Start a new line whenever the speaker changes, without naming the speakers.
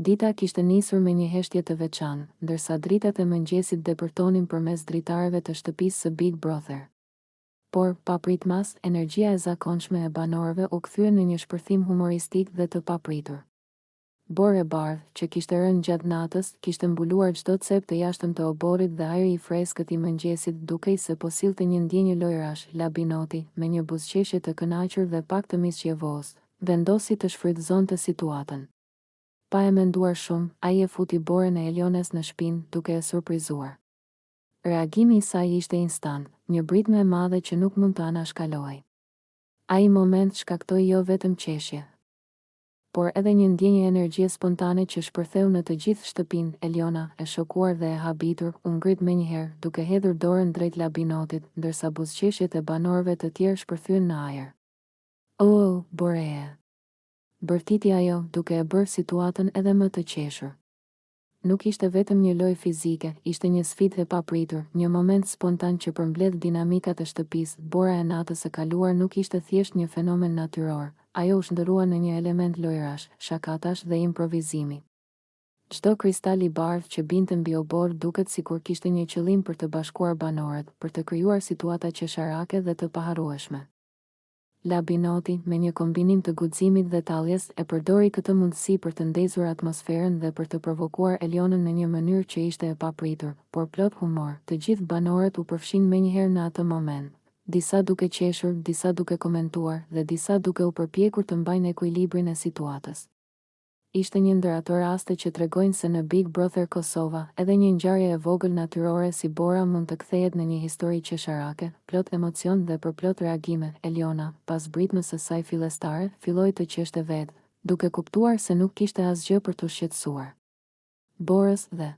Dita kishte nisur me një heshtje të veçantë, ndërsa dritat e mëngjesit depërtonin përmes dritarëve të shtëpisë së Big Brother. Por, papritmas, energjia e zakonshme e banorëve u kthye në një shpërthim humoristik dhe të papritur. Borë e bardhë, që kishte rënë gjatë natës, kishte mbuluar çdo cep të jashtëm të oborrit dhe ajri i freskët i mëngjesit, dukej se po sillte një ndjenjë lojrash. Labinoti, me një buzëqeshje të kënaqur dhe pak të mischievous, vendosi të shfrytëzonte situatën. Pa e menduar shumë, ai e futi Borën e Eliones në shpinë, duke e surprizuar. Reagimi i saj ishte instant, një britme e madhe që nuk mund të anashkalohej. Ai moment shkaktoi jo vetëm qeshje, por edhe një ndjenjë energjie spontane që shpërtheu në të gjithë shtëpinë. Eliona, e shokuar dhe e habitur, u ngrit menjëherë, duke hedhur dorën drejt Labinotit, ndërsa buzëqeshjet e banorëve të tjerë shpërthyen në ajër. "Oh, Boreje!" bërtiti ajo, duke e bërë situatën edhe më të qeshur. Nuk ishte vetëm një lojë fizike, ishte një sfidë e papritur, një moment spontan që përmbledh dinamikat e shtëpisë. Bora e natës së kaluar nuk ishte thjesht një fenomen natyror, ajo u shndërrua në një element lojrash, shakatash dhe improvizimi. Çdo kristal i bardhë që binte mbi obor duket sikur kishte një qëllim për të bashkuar banorët, për të krijuar situata qesharake dhe të paharrueshme. Labinoti, me një kombinim të guximit dhe talljes, e përdori këtë mundësi për të ndezur atmosferën dhe për të provokuar Elionën në një mënyrë që ishte e papritur, por plot humor. Të gjithë banorët u përfshin menjëherë në atë moment, disa duke qeshur, disa duke komentuar dhe disa duke u përpjekur të mbajnë ekuilibrin e situatës. Ishte një ndër ato raste që tregojnë se në Big Brother Kosova, edhe një ngjarje e vogël natyrore si Bora mund të kthehet në një histori qesharake, plot emocion dhe për plot reagime. Eliona, pas britmës së saj fillestare, filloi të qeshte vetë, duke kuptuar se nuk kishte asgjë për t'u shqetësuar. Borës dhe